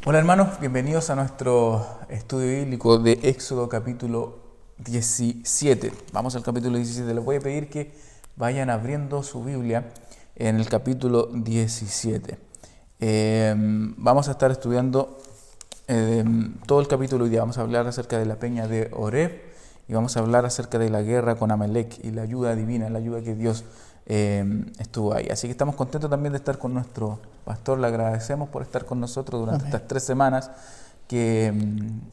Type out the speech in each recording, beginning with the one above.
Hola hermanos, bienvenidos a nuestro estudio bíblico de Éxodo capítulo 17. Vamos al capítulo 17. Les voy a pedir que vayan abriendo su Biblia en el capítulo 17. Vamos a estar estudiando todo el capítulo hoy día. Vamos a hablar acerca de la peña de Oreb y vamos a hablar acerca de la guerra con Amalek y la ayuda divina, la ayuda que Dios estuvo ahí. Así que estamos contentos también de estar con nuestro pastor. Le agradecemos por estar con nosotros durante estas 3 semanas que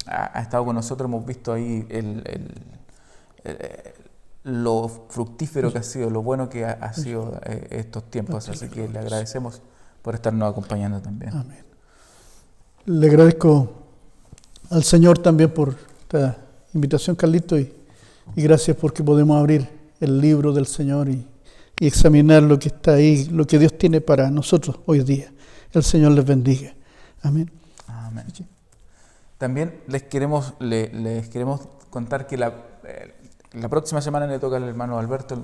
ha estado con nosotros. Hemos visto ahí lo fructífero que ha sido, lo bueno que ha sido estos tiempos. Así que le agradecemos por estarnos acompañando también. Amén. Le agradezco al Señor también por esta invitación, Carlito, y gracias porque podemos abrir el libro del Señor y examinar lo que está ahí, lo que Dios tiene para nosotros hoy día. El Señor les bendiga. Amén. Amén. También les queremos contar que la próxima semana le toca al hermano Alberto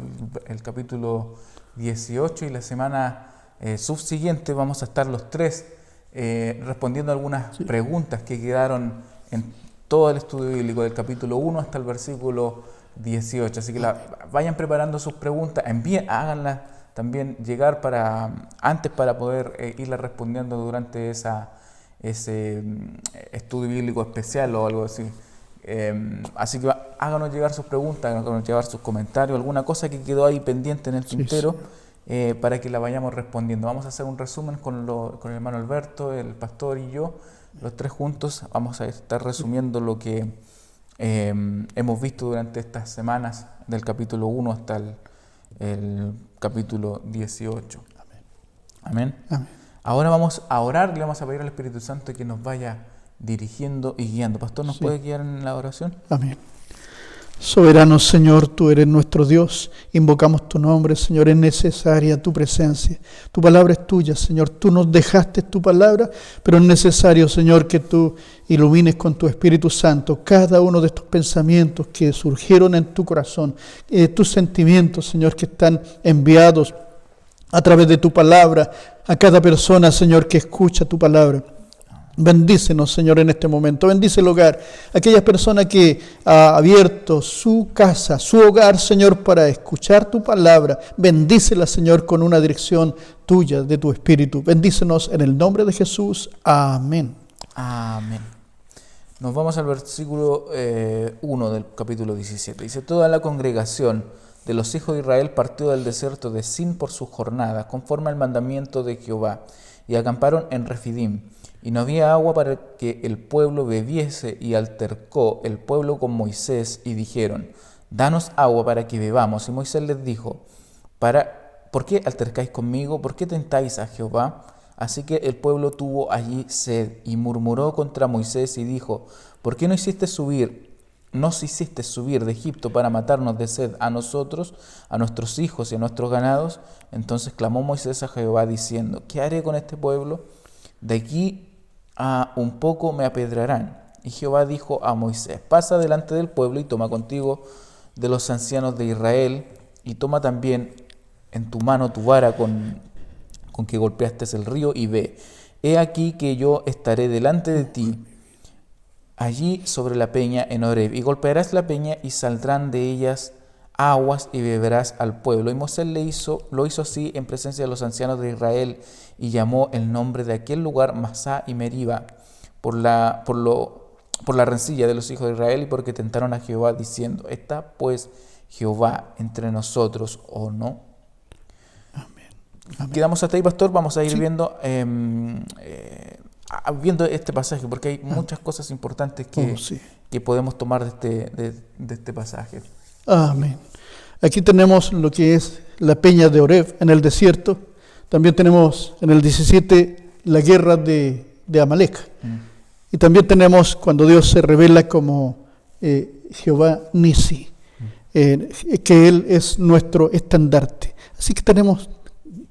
el capítulo 18 y la semana subsiguiente vamos a estar los tres respondiendo algunas preguntas que quedaron en todo el estudio bíblico del capítulo 1 hasta el versículo 18, así que vayan preparando sus preguntas, háganlas también llegar antes para poder irlas respondiendo durante ese estudio bíblico especial o algo así. Así que háganos llegar sus preguntas, háganos llegar sus comentarios, alguna cosa que quedó ahí pendiente en el tintero, para que la vayamos respondiendo. Vamos a hacer un resumen con el hermano Alberto, el pastor y yo, los tres juntos. Vamos a estar resumiendo lo que hemos visto durante estas semanas del capítulo 1 hasta el capítulo 18. Amén. Amén. Ahora vamos a orar, le vamos a pedir al Espíritu Santo que nos vaya dirigiendo y guiando. Pastor, ¿nos puede guiar en la oración? Amén. Soberano Señor, tú eres nuestro Dios, invocamos tu nombre, Señor, es necesaria tu presencia, tu palabra es tuya, Señor, tú nos dejaste tu palabra, pero es necesario, Señor, que tú ilumines con tu Espíritu Santo cada uno de estos pensamientos que surgieron en tu corazón, tus sentimientos, Señor, que están enviados a través de tu palabra a cada persona, Señor, que escucha tu palabra. Bendícenos, Señor, en este momento. Bendice el hogar. Aquella persona que ha abierto su casa, su hogar, Señor, para escuchar tu palabra. Bendícela, Señor, con una dirección tuya, de tu Espíritu. Bendícenos en el nombre de Jesús. Amén. Amén. Nos vamos al versículo 1 del capítulo 17. Dice: toda la congregación de los hijos de Israel partió del desierto de Sin por sus jornadas, conforme al mandamiento de Jehová, y acamparon en Refidim. Y no había agua para que el pueblo bebiese, y altercó el pueblo con Moisés, y dijeron: danos agua para que bebamos. Y Moisés les dijo: ¿por qué altercáis conmigo? ¿Por qué tentáis a Jehová? Así que el pueblo tuvo allí sed, y murmuró contra Moisés, y dijo: ¿por qué nos hiciste subir de Egipto para matarnos de sed a nosotros, a nuestros hijos y a nuestros ganados? Entonces clamó Moisés a Jehová, diciendo: ¿qué haré con este pueblo? De aquí a un poco me apedrarán. Y Jehová dijo a Moisés: pasa delante del pueblo y toma contigo de los ancianos de Israel, y toma también en tu mano tu vara con que golpeaste el río, y ve. He aquí que yo estaré delante de ti allí sobre la peña en Oreb, y golpearás la peña y saldrán de ellas aguas y beberás al pueblo. Y Moisés lo hizo así en presencia de los ancianos de Israel, y llamó el nombre de aquel lugar Masá y Meriba, por la rencilla de los hijos de Israel, y porque tentaron a Jehová diciendo: ¿está pues Jehová entre nosotros o no? Amén. Quedamos hasta ahí, pastor. Vamos a ir viendo este pasaje, porque hay muchas cosas importantes que podemos tomar de este pasaje. Amén. Aquí tenemos lo que es la peña de Oreb en el desierto. También tenemos en el 17 la guerra de Amalek. Y también tenemos cuando Dios se revela como Jehová Nisi, que Él es nuestro estandarte. Así que tenemos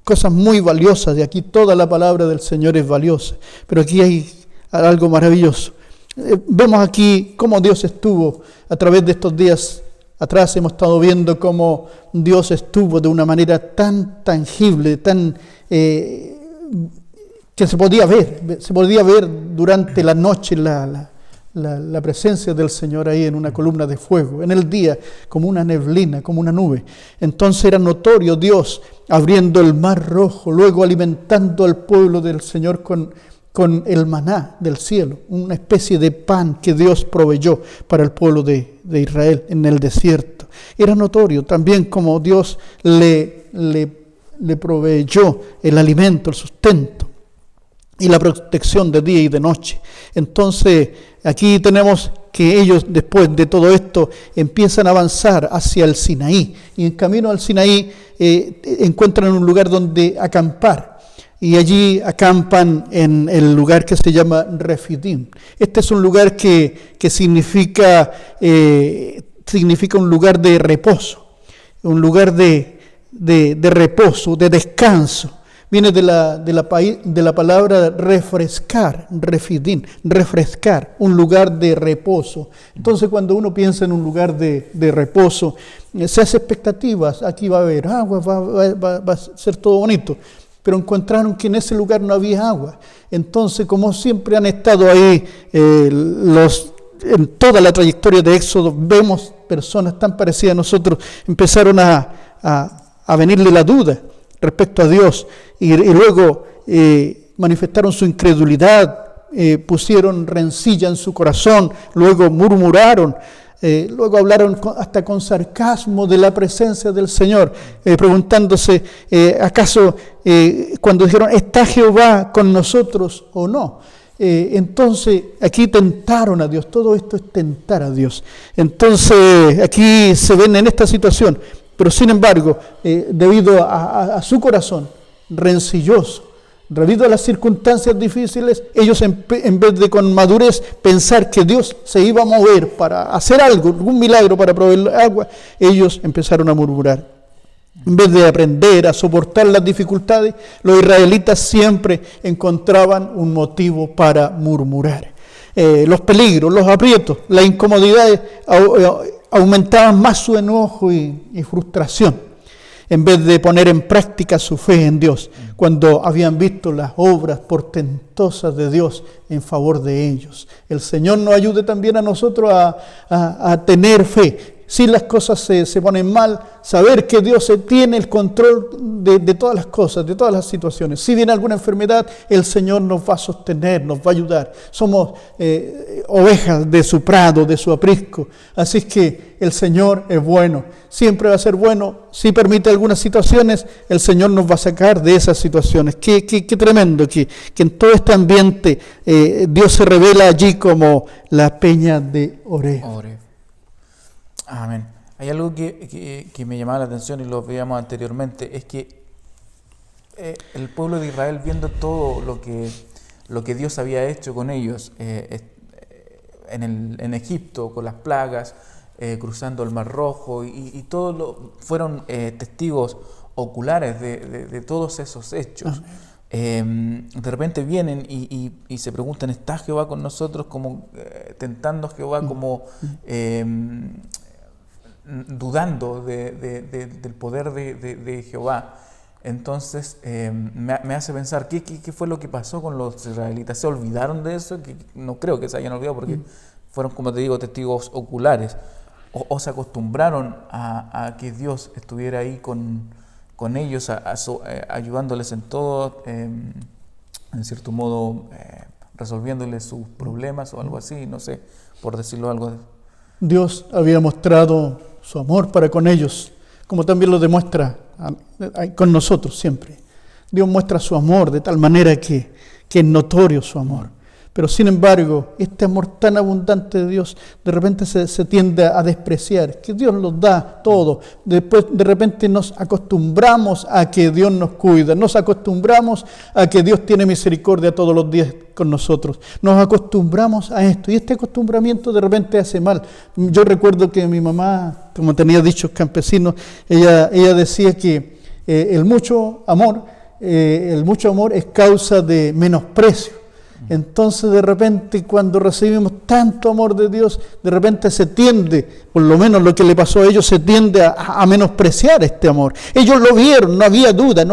cosas muy valiosas. De aquí toda la palabra del Señor es valiosa. Pero aquí hay algo maravilloso. Vemos aquí cómo Dios estuvo a través de estos días atrás. Hemos estado viendo cómo Dios estuvo de una manera tan tangible, tan que se podía ver durante la noche la presencia del Señor ahí en una columna de fuego, en el día como una neblina, como una nube. Entonces era notorio Dios abriendo el mar rojo, luego alimentando al pueblo del Señor con el maná del cielo, una especie de pan que Dios proveyó para el pueblo de Israel en el desierto. Era notorio también como Dios le proveyó el alimento, el sustento y la protección de día y de noche. Entonces aquí tenemos que ellos, después de todo esto, empiezan a avanzar hacia el Sinaí, y en camino al Sinaí encuentran un lugar donde acampar. Y allí acampan en el lugar que se llama Refidim. Este es un lugar que significa un lugar de reposo, un lugar de reposo, de descanso. Viene de la palabra refrescar, Refidim, refrescar, un lugar de reposo. Entonces cuando uno piensa en un lugar de reposo, se hace expectativas, aquí va a haber agua, va a ser todo bonito. Pero encontraron que en ese lugar no había agua. Entonces, como siempre han estado ahí en toda la trayectoria de Éxodo, vemos personas tan parecidas a nosotros, empezaron a venirle la duda respecto a Dios, y luego manifestaron su incredulidad, pusieron rencilla en su corazón, luego murmuraron. Luego hablaron hasta con sarcasmo de la presencia del Señor, preguntándose, ¿acaso cuando dijeron, ¿está Jehová con nosotros o no? Entonces aquí tentaron a Dios, todo esto es tentar a Dios. Entonces aquí se ven en esta situación, pero sin embargo, debido a su corazón rencilloso, debido a las circunstancias difíciles, ellos en vez de con madurez pensar que Dios se iba a mover para hacer algo, algún milagro para proveer agua, ellos empezaron a murmurar. En vez de aprender a soportar las dificultades, los israelitas siempre encontraban un motivo para murmurar. Los peligros, los aprietos, las incomodidades aumentaban más su enojo y frustración, en vez de poner en práctica su fe en Dios, cuando habían visto las obras portentosas de Dios en favor de ellos. El Señor nos ayude también a nosotros a tener fe. Si las cosas se ponen mal, saber que Dios tiene el control de todas las cosas, de todas las situaciones. Si viene alguna enfermedad, el Señor nos va a sostener, nos va a ayudar. Somos ovejas de su prado, de su aprisco. Así que el Señor es bueno, siempre va a ser bueno. Si permite algunas situaciones, el Señor nos va a sacar de esas situaciones. Qué tremendo que en todo este ambiente Dios se revela allí como la peña de Oreb. Amén. Hay algo que me llamaba la atención y lo veíamos anteriormente, es que el pueblo de Israel, viendo todo lo que Dios había hecho con ellos en Egipto, con las plagas, cruzando el Mar Rojo, y fueron testigos oculares de todos esos hechos. De repente vienen y se preguntan, ¿está Jehová con nosotros? Como tentando a Jehová, como dudando del poder de Jehová. Entonces me hace pensar, ¿qué fue lo que pasó con los israelitas? ¿Se olvidaron de eso? Que no creo que se hayan olvidado, porque fueron, como te digo, testigos oculares. O se acostumbraron a que Dios estuviera ahí con ellos, ayudándoles en todo, en cierto modo resolviéndoles sus problemas o algo así, no sé, por decirlo algo. Dios había mostrado su amor para con ellos, como también lo demuestra con nosotros siempre. Dios muestra su amor de tal manera que es notorio su amor. Pero sin embargo, este amor tan abundante de Dios de repente se tiende a despreciar, que Dios nos da todo. Después de repente nos acostumbramos a que Dios nos cuida, nos acostumbramos a que Dios tiene misericordia todos los días con nosotros. Nos acostumbramos a esto, y este acostumbramiento de repente hace mal. Yo recuerdo que mi mamá, como tenía dichos campesinos, ella decía que el mucho amor es causa de menosprecio. Entonces de repente cuando recibimos tanto amor de Dios, de repente se tiende, por lo menos lo que le pasó a ellos, se tiende a menospreciar este amor. Ellos lo vieron, no había duda,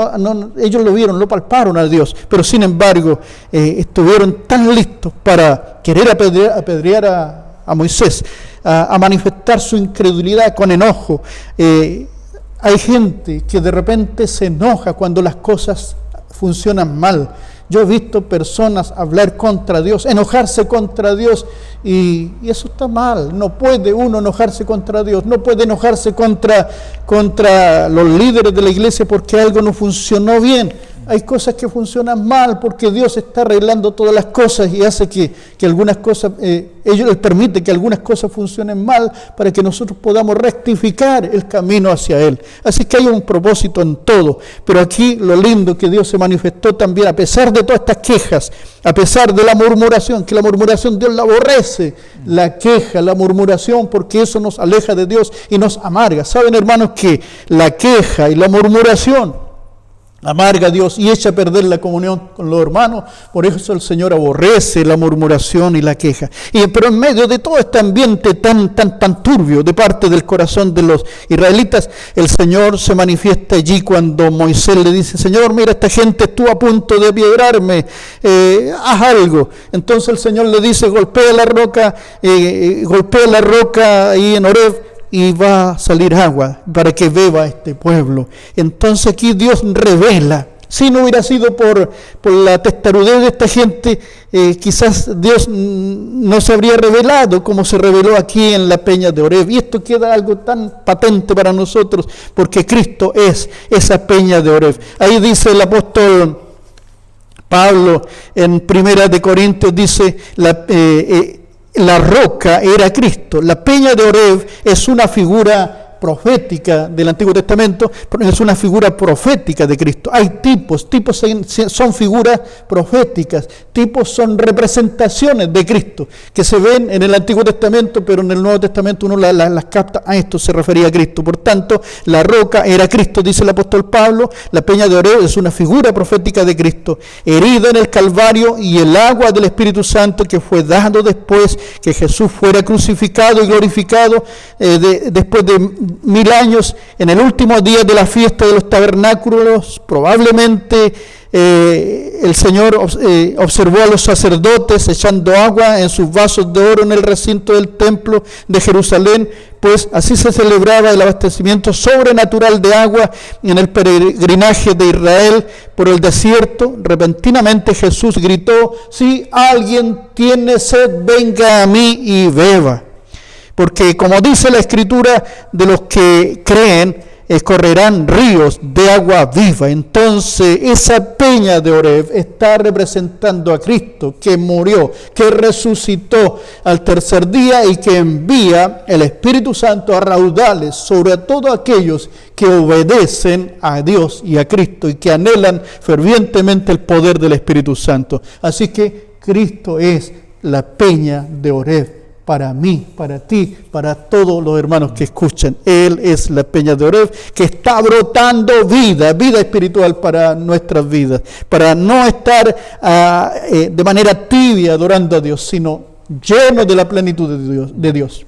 ellos lo vieron, lo palparon a Dios, pero sin embargo estuvieron tan listos para querer apedrear a Moisés, a manifestar su incredulidad con enojo. Hay gente que de repente se enoja cuando las cosas funcionan mal. Yo he visto personas hablar contra Dios, enojarse contra Dios, y eso está mal. No puede uno enojarse contra Dios, no puede enojarse contra los líderes de la iglesia porque algo no funcionó bien. Hay cosas que funcionan mal porque Dios está arreglando todas las cosas y hace que algunas cosas, ellos permite que algunas cosas funcionen mal para que nosotros podamos rectificar el camino hacia Él. Así que hay un propósito en todo. Pero aquí lo lindo que Dios se manifestó también, a pesar de todas estas quejas, a pesar de la murmuración, que la murmuración Dios la aborrece, la queja, la murmuración, porque eso nos aleja de Dios y nos amarga. ¿Saben, hermanos, que la queja y la murmuración amarga a Dios y echa a perder la comunión con los hermanos? Por eso el Señor aborrece la murmuración y la queja. Pero en medio de todo este ambiente tan turbio de parte del corazón de los israelitas, el Señor se manifiesta allí cuando Moisés le dice: Señor, mira, esta gente estuvo a punto de apiedrarme, haz algo. Entonces el Señor le dice: golpea la roca ahí en Horeb, y va a salir agua para que beba este pueblo. Entonces aquí Dios revela. Si no hubiera sido por la testarudez de esta gente, quizás Dios no se habría revelado como se reveló aquí en la peña de Horeb. Y esto queda algo tan patente para nosotros, porque Cristo es esa peña de Horeb. Ahí dice el apóstol Pablo en Primera de Corintios, dice: la roca era Cristo. La peña de Horeb es una figura profética del Antiguo Testamento, es una figura profética de Cristo. Hay tipos son figuras proféticas, tipos son representaciones de Cristo, que se ven en el Antiguo Testamento, pero en el Nuevo Testamento uno las capta. A esto se refería a Cristo. Por tanto, la roca era Cristo, dice el apóstol Pablo. La peña de Horeb es una figura profética de Cristo, herida en el Calvario, y el agua del Espíritu Santo que fue dado después que Jesús fuera crucificado y glorificado, después de 1000 años, en el último día de la fiesta de los tabernáculos. Probablemente el Señor observó a los sacerdotes echando agua en sus vasos de oro en el recinto del templo de Jerusalén, pues así se celebraba el abastecimiento sobrenatural de agua en el peregrinaje de Israel por el desierto. Repentinamente Jesús gritó: si alguien tiene sed, venga a mí y beba. Porque como dice la Escritura, de los que creen correrán ríos de agua viva. Entonces esa peña de Horeb está representando a Cristo, que murió, que resucitó al tercer día y que envía el Espíritu Santo a raudales sobre todos aquellos que obedecen a Dios y a Cristo y que anhelan fervientemente el poder del Espíritu Santo. Así que Cristo es la peña de Horeb. Para mí, para ti, para todos los hermanos que escuchan. Él es la peña de Horeb, que está brotando vida espiritual para nuestras vidas, para no estar de manera tibia adorando a Dios, sino lleno de la plenitud de Dios.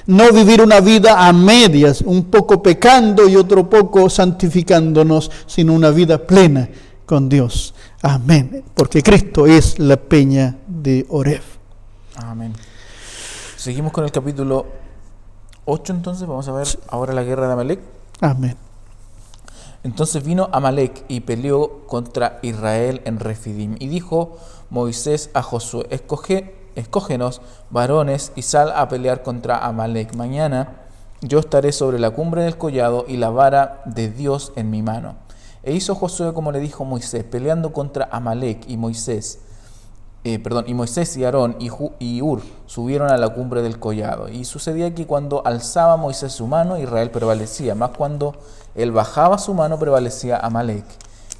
No vivir una vida a medias, un poco pecando y otro poco santificándonos, sino una vida plena con Dios. Amén. Porque Cristo es la peña de Horeb. Amén. Seguimos con el capítulo 8, entonces vamos a ver ahora la guerra de Amalek. Amén. Entonces vino Amalek y peleó contra Israel en Refidim. Y dijo Moisés a Josué: escógenos varones y sal a pelear contra Amalek. Mañana yo estaré sobre la cumbre del collado y la vara de Dios en mi mano. E hizo Josué como le dijo Moisés, peleando contra Amalek. Y Moisés y Aarón y Hur subieron a la cumbre del collado. Y sucedía que cuando alzaba Moisés su mano, Israel prevalecía, mas cuando él bajaba su mano, prevalecía Amalek.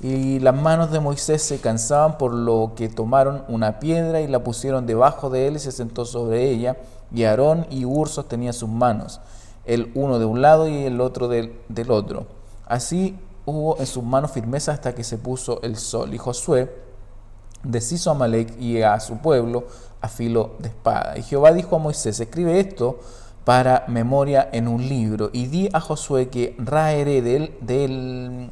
Y las manos de Moisés se cansaban, por lo que tomaron una piedra y la pusieron debajo de él y se sentó sobre ella. Y Aarón y Hur sostenían sus manos, el uno de un lado y el otro del otro. Así hubo en sus manos firmeza hasta que se puso el sol. Y Josué deshizo a Amalec y a su pueblo a filo de espada. Y Jehová dijo a Moisés: escribe esto para memoria en un libro, y di a Josué que raeré del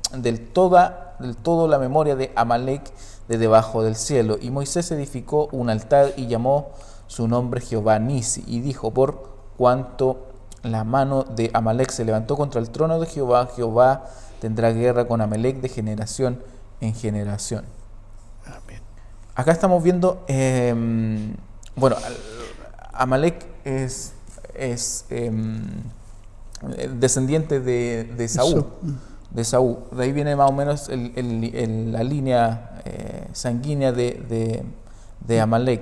todo la memoria de Amalec de debajo del cielo. Y Moisés edificó un altar y llamó su nombre Jehová Nisi, y dijo: por cuanto la mano de Amalec se levantó contra el trono de Jehová, Jehová tendrá guerra con Amalec de generación en generación. Amén. Acá estamos viendo, Amalec es descendiente de Saúl. De Saúl. De ahí viene más o menos la línea sanguínea de Amalec.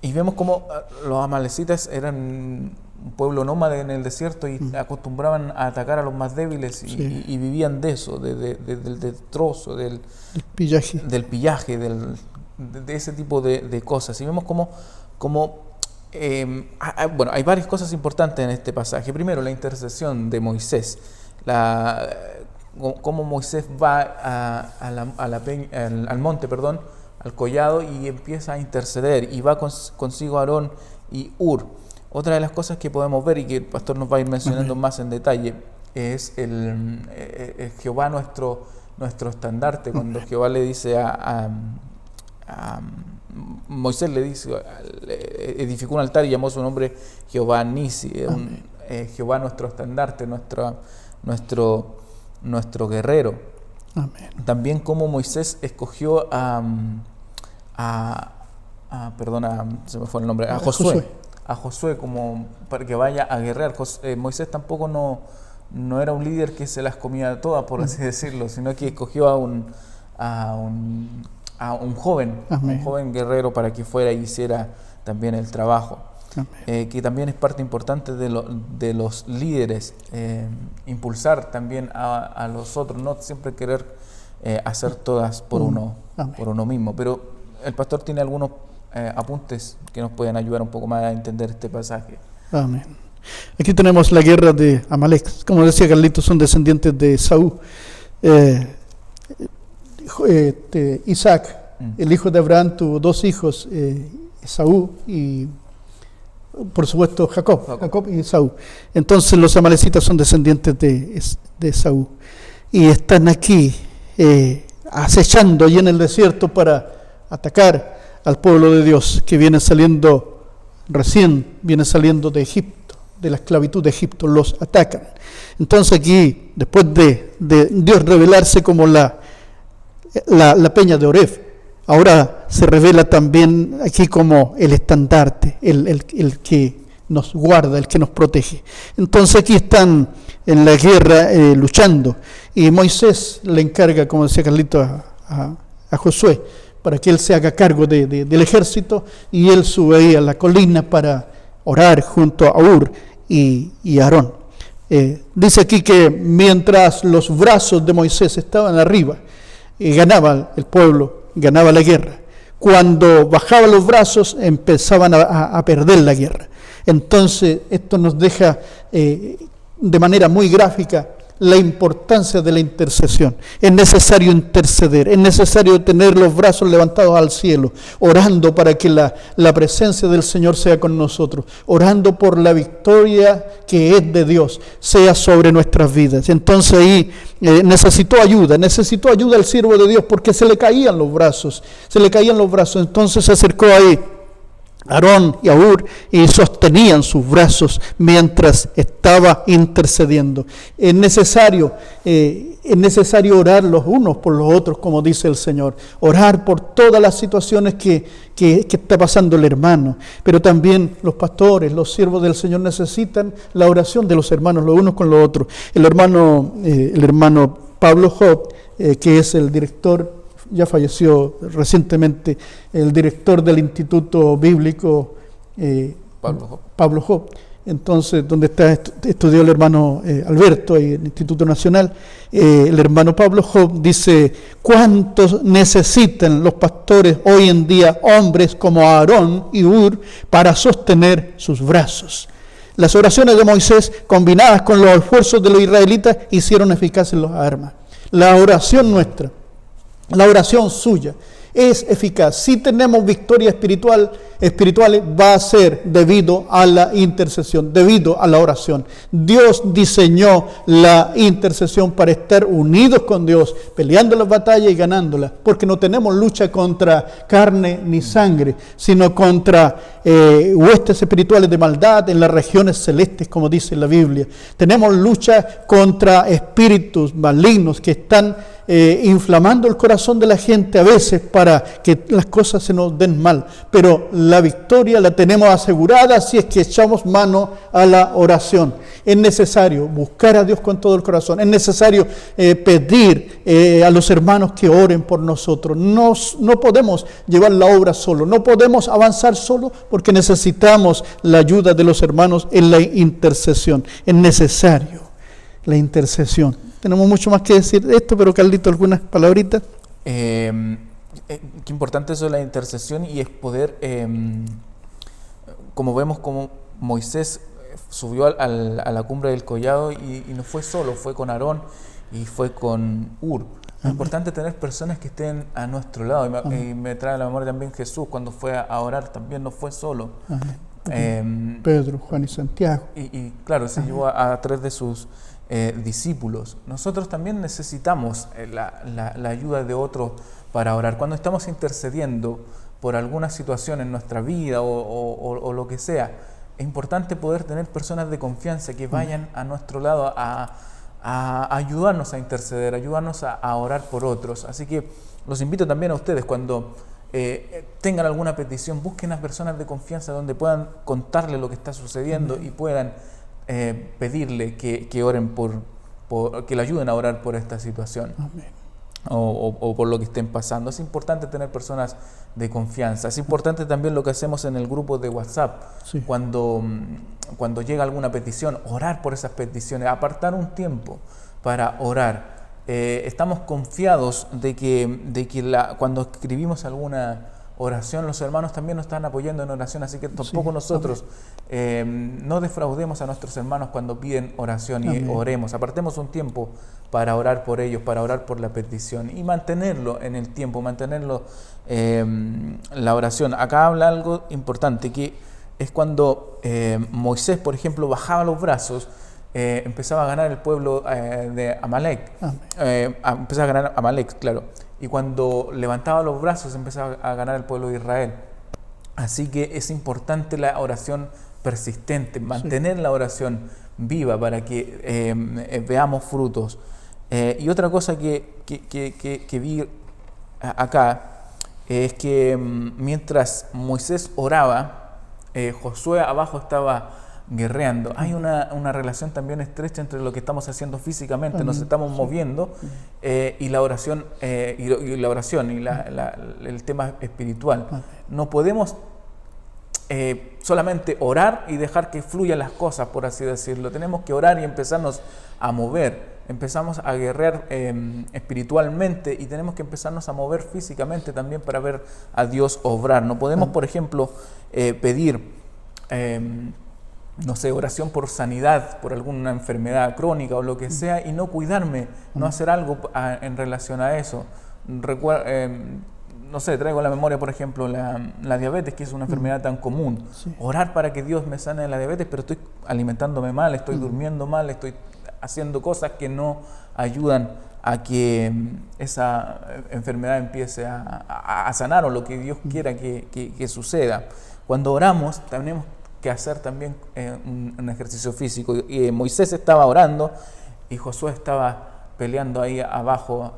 Y vemos cómo los amalecitas eran un pueblo nómade en el desierto y acostumbraban a atacar a los más débiles y vivían de eso, del destrozo, del pillaje, de ese tipo de cosas. Y vemos hay varias cosas importantes en este pasaje. Primero, la intercesión de Moisés, cómo Moisés va al monte, al collado, y empieza a interceder, y va consigo Aarón y Hur. Otra de las cosas que podemos ver y que el pastor nos va a ir mencionando más en detalle es Jehová nuestro estandarte. Cuando Jehová le dice a Moisés, le dice, edificó un altar y llamó su nombre Jehová Nisi, Jehová nuestro estandarte, nuestro guerrero. Amén. También como Moisés escogió se me fue el nombre, a Josué como para que vaya a guerrear. Moisés tampoco no era un líder que se las comía todas, por así decirlo, sino que escogió a un joven guerrero para que fuera y hiciera también el trabajo. Que también es parte importante de los líderes, impulsar también a los otros, no siempre querer hacer todas por uno mismo. Pero el pastor tiene algunos apuntes que nos pueden ayudar un poco más a entender este pasaje. Amén. Aquí tenemos la guerra de Amalec. Como decía Carlitos, son descendientes de Saúl. Isaac, el hijo de Abraham, tuvo dos hijos, Esaú y, por supuesto, Jacob y Esaú. Entonces los amalecitas son descendientes de Esaú y están aquí acechando allí en el desierto para atacar al pueblo de Dios que viene saliendo de Egipto, de la esclavitud de Egipto. Los atacan. Entonces aquí, después de Dios revelarse como la peña de Oreb, ahora se revela también aquí como el estandarte, el que nos guarda, el que nos protege. Entonces aquí están en la guerra luchando, y Moisés le encarga, como decía Carlito, a Josué, para que él se haga cargo del ejército, y él sube ahí a la colina para orar junto a Hur y Aarón. Dice aquí que mientras los brazos de Moisés estaban arriba, ganaba el pueblo, ganaba la guerra. Cuando bajaba los brazos, empezaban a perder la guerra. Entonces esto nos deja de manera muy gráfica la importancia de la intercesión. Es necesario interceder, es necesario tener los brazos levantados al cielo, orando para que la presencia del Señor sea con nosotros, orando por la victoria que es de Dios, sea sobre nuestras vidas. Entonces ahí necesitó ayuda el siervo de Dios, porque se le caían los brazos. Entonces se acercó ahí Aarón y Hur y sostenían sus brazos mientras estaba intercediendo. Es necesario orar los unos por los otros, como dice el Señor. Orar por todas las situaciones que está pasando el hermano. Pero también los pastores, los siervos del Señor necesitan la oración de los hermanos, los unos con los otros. El hermano Pablo Job, que es el director, ya falleció recientemente, el director del Instituto Bíblico, Pablo Job. Entonces, donde estudió el hermano Alberto y el Instituto Nacional, el hermano Pablo Job dice: ¿cuántos necesitan los pastores hoy en día hombres como Aarón y Hur para sostener sus brazos? Las oraciones de Moisés, combinadas con los esfuerzos de los israelitas, hicieron eficaces las armas. La oración nuestra La oración suya es eficaz. Si tenemos victorias espirituales, va a ser debido a la intercesión, debido a la oración. Dios diseñó la intercesión para estar unidos con Dios, peleando las batallas y ganándolas, porque no tenemos lucha contra carne ni sangre, sino contra huestes espirituales de maldad en las regiones celestes, como dice la Biblia. Tenemos lucha contra espíritus malignos que están inflamando el corazón de la gente a veces para que las cosas se nos den mal, pero la victoria la tenemos asegurada si es que echamos mano a la oración. Es necesario buscar a Dios con todo el corazón, es necesario pedir a los hermanos que oren por nosotros. No podemos llevar la obra solo, no podemos avanzar solo porque necesitamos la ayuda de los hermanos en la intercesión. Es necesario la intercesión. Tenemos mucho más que decir de esto, pero Carlito, algunas palabritas. Qué importante eso de la intercesión, y es poder, como vemos como Moisés subió a la cumbre del collado y no fue solo, fue con Aarón y fue con Hur. Es importante tener personas que estén a nuestro lado, y me trae a la memoria también Jesús cuando fue a orar, también no fue solo. Pedro, Juan y Santiago. Y claro, se llevó a 3 de sus discípulos. Nosotros también necesitamos la ayuda de otros para orar. Cuando estamos intercediendo por alguna situación en nuestra vida o lo que sea, es importante poder tener personas de confianza que vayan a nuestro lado a ayudarnos a interceder, ayudarnos a orar por otros. Así que los invito también a ustedes, cuando tengan alguna petición, busquen a personas de confianza donde puedan contarle lo que está sucediendo y puedan pedirle que oren que le ayuden a orar por esta situación. O por lo que estén pasando. Es importante tener personas de confianza. Es importante también lo que hacemos en el grupo de WhatsApp, cuando llega alguna petición, orar por esas peticiones, apartar un tiempo para orar. Estamos confiados de que cuando escribimos alguna oración, los hermanos también nos están apoyando en oración, así que tampoco nosotros no defraudemos a nuestros hermanos cuando piden oración, y oremos, apartemos un tiempo para orar por ellos, para orar por la petición y mantenerlo en el tiempo, mantenerlo la oración. Acá habla algo importante, que es cuando Moisés, por ejemplo, bajaba los brazos, empezaba a ganar el pueblo de Amalek, empezaba a ganar Amalek, claro. Y cuando levantaba los brazos empezaba a ganar el pueblo de Israel. Así que es importante la oración persistente, mantener la oración viva para que veamos frutos. Y otra cosa que vi acá es que mientras Moisés oraba, Josué abajo estaba guerreando. Hay una relación también estrecha entre lo que estamos haciendo físicamente, nos estamos moviendo, y la oración y el tema espiritual. No podemos solamente orar y dejar que fluyan las cosas, por así decirlo. Tenemos que orar y empezarnos a mover. Empezamos a guerrear espiritualmente, y tenemos que empezarnos a mover físicamente también para ver a Dios obrar. No podemos, por ejemplo, pedir no sé, oración por sanidad, por alguna enfermedad crónica o lo que sea, y no cuidarme, no hacer algo en relación a eso. No sé, traigo a la memoria, por ejemplo, la diabetes, que es una enfermedad tan común. Orar para que Dios me sane de la diabetes, pero estoy alimentándome mal, estoy durmiendo mal, estoy haciendo cosas que no ayudan a que esa enfermedad empiece a sanar, o lo que Dios quiera que suceda. Cuando oramos, tenemos que hacer también un ejercicio físico. Y Moisés estaba orando y Josué estaba peleando ahí abajo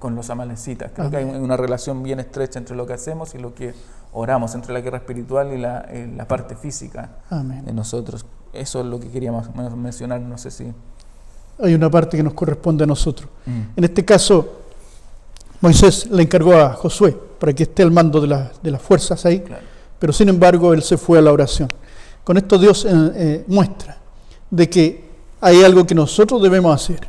con los amalecitas. Creo que hay una relación bien estrecha entre lo que hacemos y lo que oramos, entre la guerra espiritual y la parte física de nosotros. Eso es lo que queríamos mencionar. No sé si hay una parte que nos corresponde a nosotros. En este caso, Moisés le encargó a Josué para que esté al mando de las fuerzas ahí. Claro. Pero sin embargo él se fue a la oración. Con esto Dios muestra de que hay algo que nosotros debemos hacer,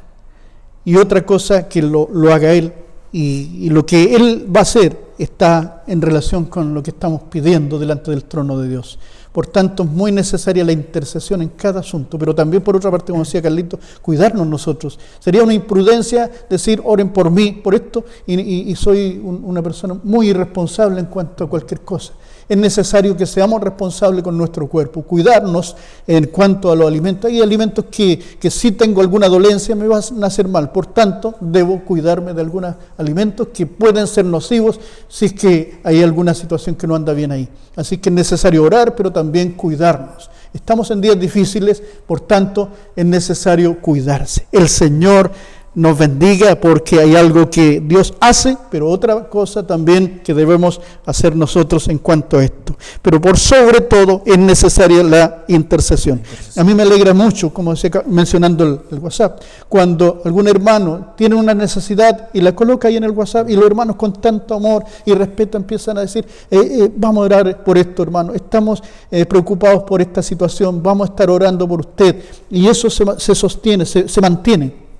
y otra cosa que lo haga Él, y lo que Él va a hacer está en relación con lo que estamos pidiendo delante del trono de Dios. Por tanto, es muy necesaria la intercesión en cada asunto, pero también, por otra parte, como decía Carlito, cuidarnos nosotros. Sería una imprudencia decir, oren por mí, por esto, y soy una persona muy irresponsable en cuanto a cualquier cosa. Es necesario que seamos responsables con nuestro cuerpo, cuidarnos en cuanto a los alimentos. Hay alimentos que si tengo alguna dolencia me van a hacer mal, por tanto debo cuidarme de algunos alimentos que pueden ser nocivos si es que hay alguna situación que no anda bien ahí. Así que es necesario orar, pero también cuidarnos. Estamos en días difíciles, por tanto es necesario cuidarse. El Señor nos bendiga, porque hay algo que Dios hace, pero otra cosa también que debemos hacer nosotros en cuanto a esto. Pero por sobre todo es necesaria la intercesión. A mí me alegra mucho, como decía, mencionando el WhatsApp, cuando algún hermano tiene una necesidad y la coloca ahí en el WhatsApp, y los hermanos con tanto amor y respeto empiezan a decir, vamos a orar por esto, hermano, estamos preocupados por esta situación, vamos a estar orando por usted, y eso se sostiene, se mantiene.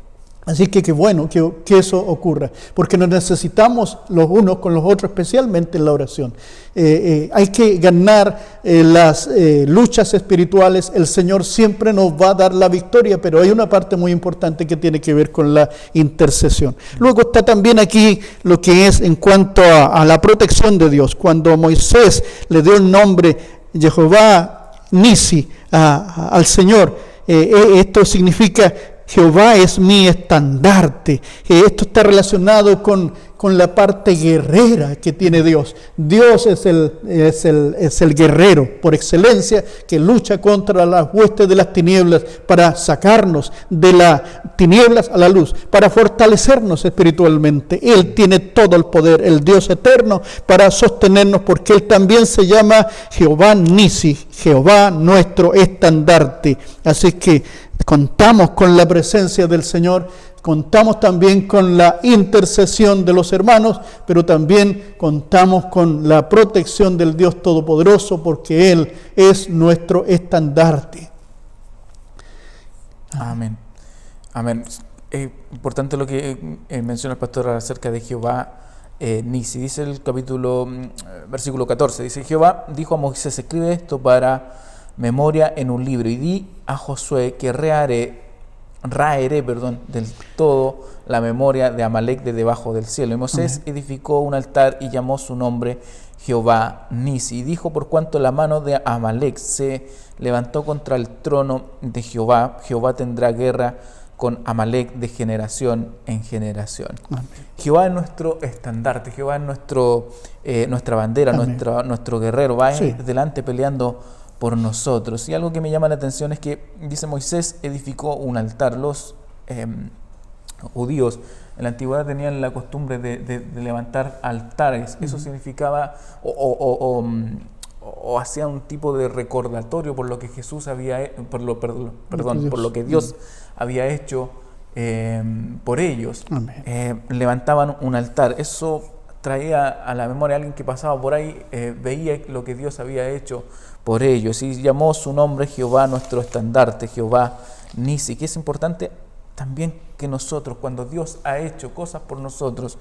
Así que qué bueno que eso ocurra, porque nos necesitamos los unos con los otros, especialmente en la oración. Hay que ganar las luchas espirituales. El Señor siempre nos va a dar la victoria, pero hay una parte muy importante que tiene que ver con la intercesión. Luego está también aquí lo que es en cuanto a la protección de Dios. Cuando Moisés le dio el nombre Jehová Nisi al Señor, esto significa Jehová es mi estandarte. Esto está relacionado con la parte guerrera que tiene Dios. Dios es el guerrero por excelencia, que lucha contra las huestes de las tinieblas para sacarnos de las tinieblas a la luz, para fortalecernos espiritualmente. Él tiene todo el poder, el Dios eterno, para sostenernos, porque Él también se llama Jehová Nisi, Jehová nuestro estandarte. Así que contamos con la presencia del Señor, contamos también con la intercesión de los hermanos, pero también contamos con la protección del Dios Todopoderoso, porque Él es nuestro estandarte. Amén. Amén. Importante lo que menciona el pastor acerca de Jehová Nisi. Dice el versículo 14, dice: Jehová dijo a Moisés, escribe esto para memoria en un libro, y di a Josué que raeré del todo la memoria de Amalek de debajo del cielo. Y Moisés edificó un altar y llamó su nombre Jehová Nisi, y dijo: por cuanto la mano de Amalek se levantó contra el trono de Jehová, Jehová tendrá guerra con Amalek de generación en generación. Amén. Jehová es nuestro estandarte, Jehová es nuestra bandera, nuestro guerrero, va delante peleando por nosotros. Y algo que me llama la atención es que dice: Moisés edificó un altar. Los judíos en la antigüedad tenían la costumbre de levantar altares. Eso significaba o hacía un tipo de recordatorio por lo que Jesús había por lo que Dios había hecho por ellos. Levantaban un altar. Eso traía a la memoria a alguien que pasaba por ahí, veía lo que Dios había hecho por ellos, y llamó su nombre Jehová nuestro estandarte, Jehová Nisi. Que es importante también que nosotros, cuando Dios ha hecho cosas por nosotros,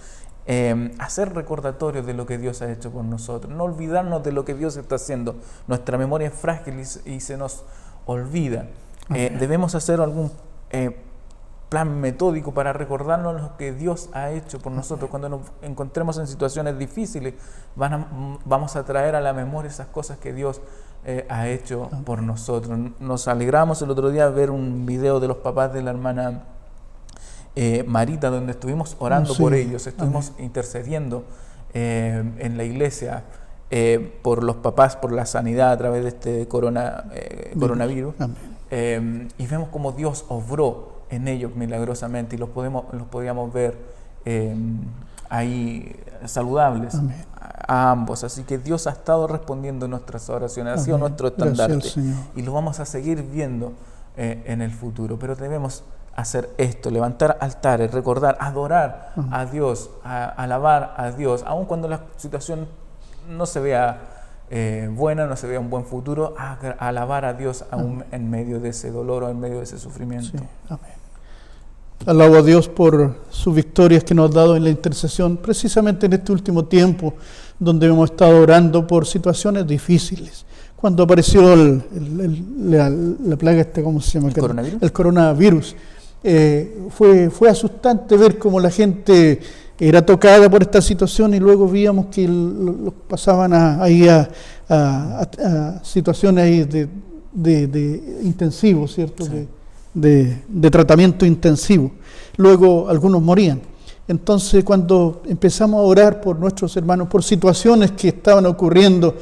hacer recordatorio de lo que Dios ha hecho por nosotros, no olvidarnos de lo que Dios está haciendo. Nuestra memoria es frágil y se nos olvida. Debemos hacer algún plan metódico para recordarnos lo que Dios ha hecho por nosotros. Cuando nos encontremos en situaciones difíciles, vamos a traer a la memoria esas cosas que Dios ha hecho por nosotros. Nos alegramos el otro día ver un video de los papás de la hermana Marita, donde estuvimos orando por ellos, estuvimos intercediendo en la iglesia por los papás, por la sanidad a través de este coronavirus. Y vemos cómo Dios obró en ellos milagrosamente, y los podíamos ver ahí saludables a ambos. Así que Dios ha estado respondiendo nuestras oraciones, ha sido nuestro estandarte, y lo vamos a seguir viendo en el futuro. Pero debemos hacer esto: levantar altares, recordar, adorar a Dios, alabar a Dios, aun cuando la situación no se vea buena, no se vea un buen futuro, alabar a Dios aún en medio de ese dolor o en medio de ese sufrimiento. Amén. Alabo a Dios por sus victorias que nos ha dado en la intercesión, precisamente en este último tiempo, donde hemos estado orando por situaciones difíciles. cuando apareció la plaga ¿cómo se llama? ¿El coronavirus? El coronavirus. Fue asustante ver cómo la gente era tocada por esta situación y luego veíamos que los pasaban a situaciones ahí de intensivo, ¿cierto? Sí. De tratamiento intensivo. Luego algunos morían. Entonces, cuando empezamos a orar por nuestros hermanos, por situaciones que estaban ocurriendo,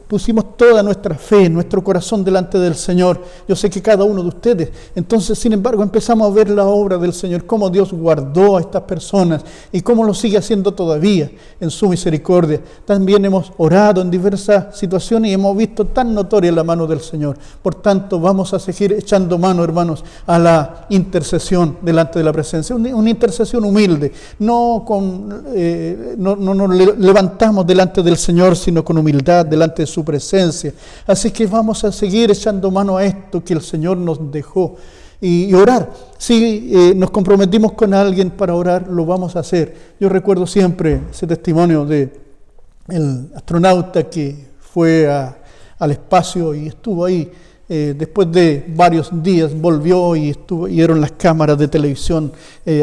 pusimos toda nuestra fe, nuestro corazón delante del Señor. Yo sé que cada uno de ustedes. Entonces, sin embargo, empezamos a ver la obra del Señor, cómo Dios guardó a estas personas y cómo lo sigue haciendo todavía en su misericordia. También hemos orado en diversas situaciones y hemos visto tan notoria la mano del Señor. Por tanto, vamos a seguir echando mano, hermanos, a la intercesión delante de la presencia. Una intercesión humilde. No nos levantamos delante del Señor, sino con humildad delante de su presencia. Así que vamos a seguir echando mano a esto que el Señor nos dejó y orar. Si nos comprometimos con alguien para orar, lo vamos a hacer. Yo recuerdo siempre ese testimonio de el astronauta que fue al espacio y estuvo ahí. Después de varios días volvió y eran las cámaras de televisión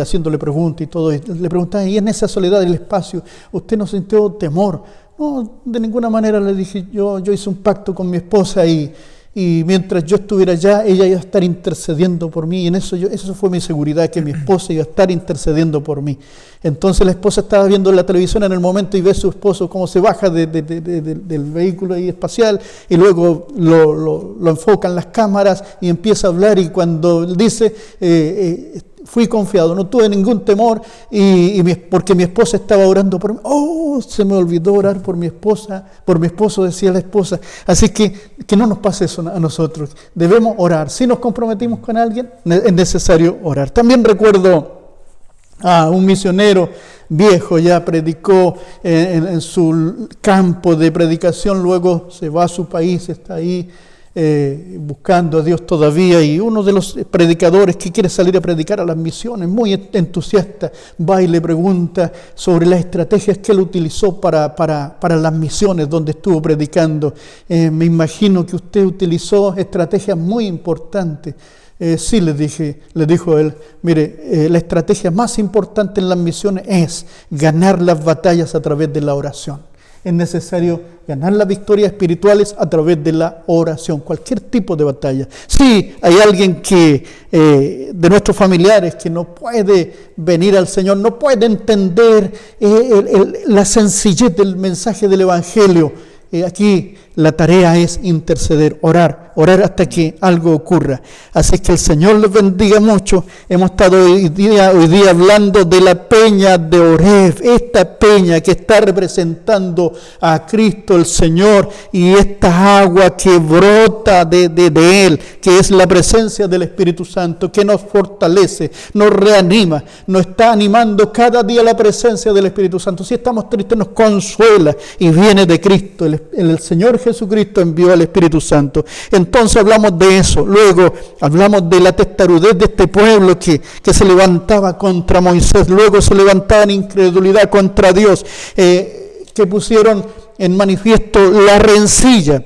haciéndole preguntas y todo. Le preguntaban, ¿y en esa soledad del espacio usted no sintió temor? No, de ninguna manera, le dije, yo hice un pacto con mi esposa y mientras yo estuviera allá, ella iba a estar intercediendo por mí. Y en eso fue mi seguridad, que mi esposa iba a estar intercediendo por mí. Entonces la esposa estaba viendo la televisión en el momento y ve a su esposo cómo se baja del vehículo ahí espacial y luego lo enfocan las cámaras y empieza a hablar y cuando dice... fui confiado, no tuve ningún temor porque mi esposa estaba orando por mí. Oh, se me olvidó orar por mi esposa, por mi esposo, decía la esposa. Así que no nos pase eso a nosotros. Debemos orar. Si nos comprometimos con alguien, es necesario orar. También recuerdo a un misionero viejo, ya predicó en su campo de predicación, luego se va a su país, está ahí. Buscando a Dios todavía, y uno de los predicadores que quiere salir a predicar a las misiones, muy entusiasta, va y le pregunta sobre las estrategias que él utilizó para las misiones donde estuvo predicando. Me imagino que usted utilizó estrategias muy importantes. Sí, le dijo él, mire, la estrategia más importante en las misiones es ganar las batallas a través de la oración. Es necesario ganar las victorias espirituales a través de la oración, cualquier tipo de batalla. Si hay alguien de nuestros familiares que no puede venir al Señor, no puede entender la sencillez del mensaje del Evangelio, aquí la tarea es interceder, orar hasta que algo ocurra. Así que el Señor les bendiga mucho. Hemos estado hoy día hablando de la peña de Oreb, esta peña que está representando a Cristo el Señor y esta agua que brota de Él, que es la presencia del Espíritu Santo, que nos fortalece, nos reanima, nos está animando cada día la presencia del Espíritu Santo. Si estamos tristes, nos consuela y viene de Cristo. El Señor Jesucristo envió al Espíritu Santo. Entonces hablamos de eso. Luego hablamos de la testarudez de este pueblo que se levantaba contra Moisés. Luego se levantaba en incredulidad contra Dios, que pusieron en manifiesto la rencilla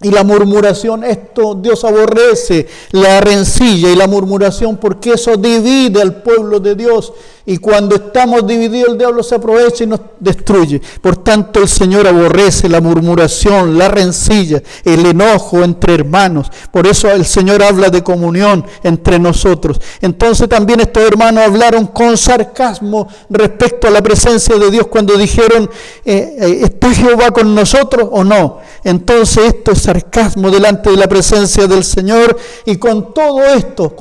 y la murmuración. Esto Dios aborrece, la rencilla y la murmuración, porque eso divide al pueblo de Dios. Y cuando estamos divididos, el diablo se aprovecha y nos destruye. Por tanto, el Señor aborrece la murmuración, la rencilla, el enojo entre hermanos. Por eso el Señor habla de comunión entre nosotros. Entonces también estos hermanos hablaron con sarcasmo respecto a la presencia de Dios cuando dijeron, ¿está Jehová con nosotros o no? Entonces esto es sarcasmo delante de la presencia del Señor. Y con todo esto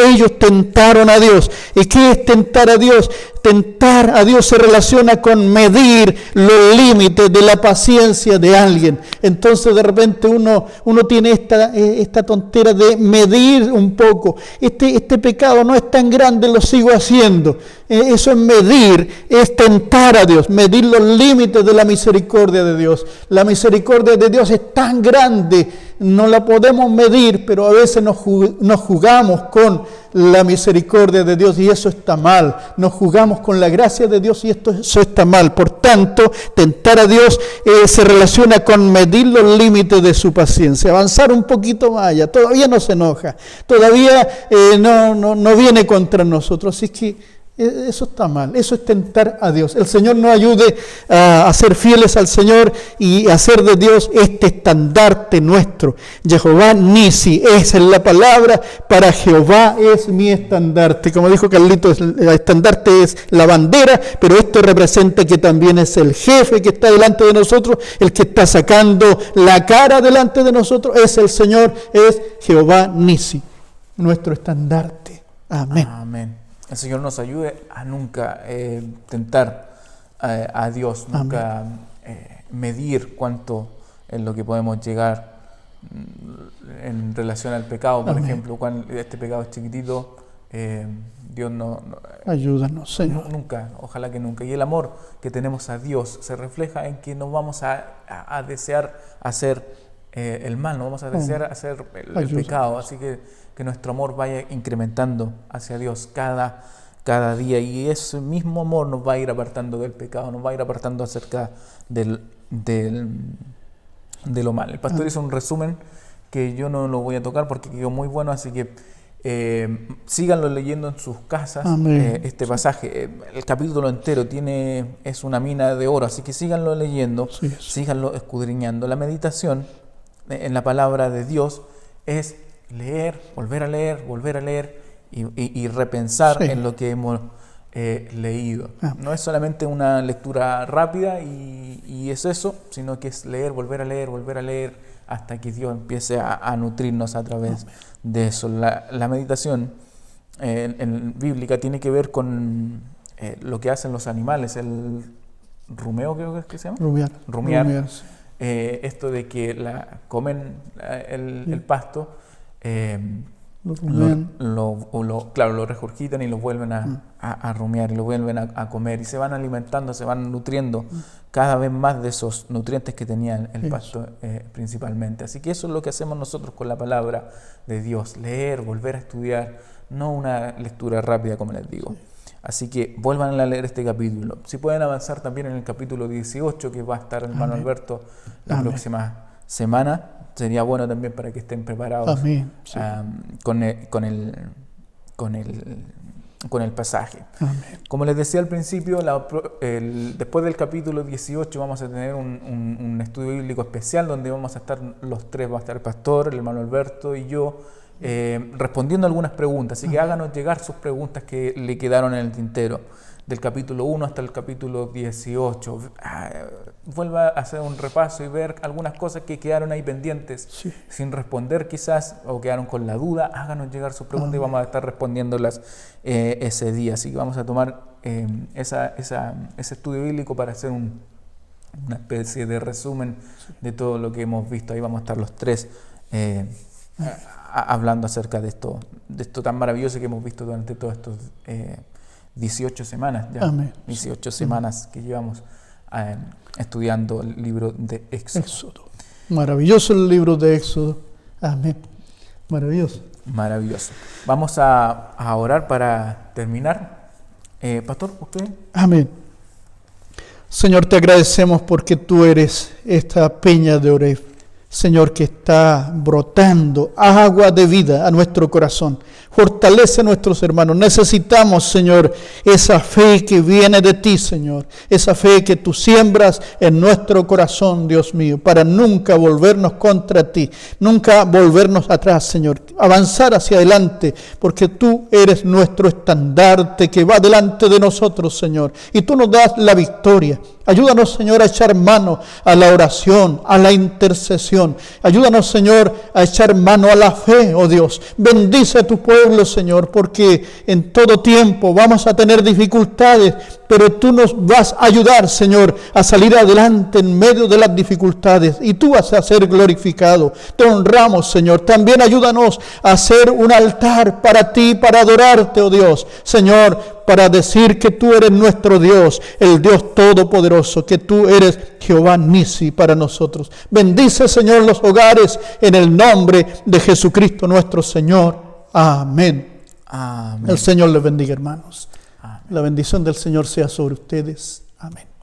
ellos tentaron a Dios. ¿Y qué es tentar a Dios? Tentar a Dios se relaciona con medir los límites de la paciencia de alguien. Entonces de repente uno tiene esta tontera de medir un poco. Este pecado no es tan grande, lo sigo haciendo. Eso es medir, es tentar a Dios, medir los límites de la misericordia de Dios. La misericordia de Dios es tan tan grande, no la podemos medir, pero a veces nos jugamos con la misericordia de Dios y eso está mal. Nos jugamos con la gracia de Dios y eso está mal. Por tanto, tentar a Dios se relaciona con medir los límites de su paciencia, avanzar un poquito más allá. Todavía no se enoja, todavía no viene contra nosotros, así que eso está mal, eso es tentar a Dios. El Señor nos ayude a ser fieles al Señor y a hacer de Dios este estandarte nuestro. Jehová Nisi, esa es la palabra para Jehová es mi estandarte. Como dijo Carlito, el estandarte es la bandera, pero esto representa que también es el jefe que está delante de nosotros, el que está sacando la cara delante de nosotros, es el Señor, es Jehová Nisi, nuestro estandarte. Amén. Amén. El Señor nos ayude a nunca tentar a Dios, nunca medir cuánto es lo que podemos llegar en relación al pecado. Por ejemplo, cuando este pecado es chiquitito, Dios no ayúdanos, Señor. Nunca, ojalá que nunca. Y el amor que tenemos a Dios se refleja en que no vamos a desear hacer el mal, no vamos a desear hacer el pecado. Así que nuestro amor vaya incrementando hacia Dios cada día, y ese mismo amor nos va a ir apartando del pecado, nos va a ir apartando acerca de lo mal. El pastor hizo un resumen que yo no lo voy a tocar porque quedó muy bueno, así que síganlo leyendo en sus casas. Este pasaje, el capítulo entero es una mina de oro, así que síganlo leyendo, síganlo escudriñando. La meditación en la palabra de Dios es leer, volver a leer y repensar en lo que hemos leído. No es solamente una lectura rápida y es eso, sino que es leer, volver a leer hasta que Dios empiece a nutrirnos a través de eso. La meditación bíblica tiene que ver con lo que hacen los animales, el rumeo, creo que es que se llama. Rumiar. Sí. Esto de que comen el pasto, lo regurgitan y lo vuelven a rumiar y lo vuelven a comer y se van alimentando, se van nutriendo cada vez más de esos nutrientes que tenía el pasto principalmente. Así que eso es lo que hacemos nosotros con la palabra de Dios, leer, volver a estudiar, no una lectura rápida como les digo. Así que vuelvan a leer este capítulo. Si pueden avanzar también en el capítulo 18 que va a estar el hermano Alberto la próxima semana, sería bueno también para que estén preparados con el pasaje. Como les decía al principio, después del capítulo 18 vamos a tener un estudio bíblico especial donde vamos a estar los tres, va a estar el pastor, el hermano Alberto y yo, respondiendo algunas preguntas. Así que háganos llegar sus preguntas que le quedaron en el tintero, del capítulo 1 hasta el capítulo 18. Vuelva a hacer un repaso y ver algunas cosas que quedaron ahí pendientes, sin responder quizás, o quedaron con la duda. Háganos llegar sus preguntas y vamos a estar respondiéndolas ese día. Así que vamos a tomar ese estudio bíblico para hacer una especie de resumen de todo lo que hemos visto. Ahí vamos a estar los tres hablando acerca de esto tan maravilloso que hemos visto durante todos estos 18 semanas ya. 18 semanas que llevamos estudiando el libro de Éxodo. Maravilloso el libro de Éxodo. Amén. Maravilloso. Vamos a orar para terminar. Pastor, ¿usted? Amén. Señor, te agradecemos porque tú eres esta peña de Oreb. Señor, que está brotando agua de vida a nuestro corazón. Fortalece a nuestros hermanos. Necesitamos, Señor, esa fe que viene de ti, Señor. Esa fe que tú siembras en nuestro corazón, Dios mío, para nunca volvernos contra ti, nunca volvernos atrás, Señor. Avanzar hacia adelante, porque tú eres nuestro estandarte que va delante de nosotros, Señor. Y tú nos das la victoria. Ayúdanos, Señor, a echar mano a la oración, a la intercesión. Ayúdanos, Señor, a echar mano a la fe, oh Dios. Bendice a tu pueblo, Señor, porque en todo tiempo vamos a tener dificultades, pero tú nos vas a ayudar, Señor, a salir adelante en medio de las dificultades y tú vas a ser glorificado. Te honramos, Señor. También ayúdanos a hacer un altar para ti, para adorarte, oh Dios. Señor, para decir que tú eres nuestro Dios, el Dios Todopoderoso, que tú eres Jehová Nisi para nosotros. Bendice, Señor, los hogares en el nombre de Jesucristo nuestro Señor. Amén. Amén. El Señor les bendiga, hermanos. Amén. La bendición del Señor sea sobre ustedes. Amén.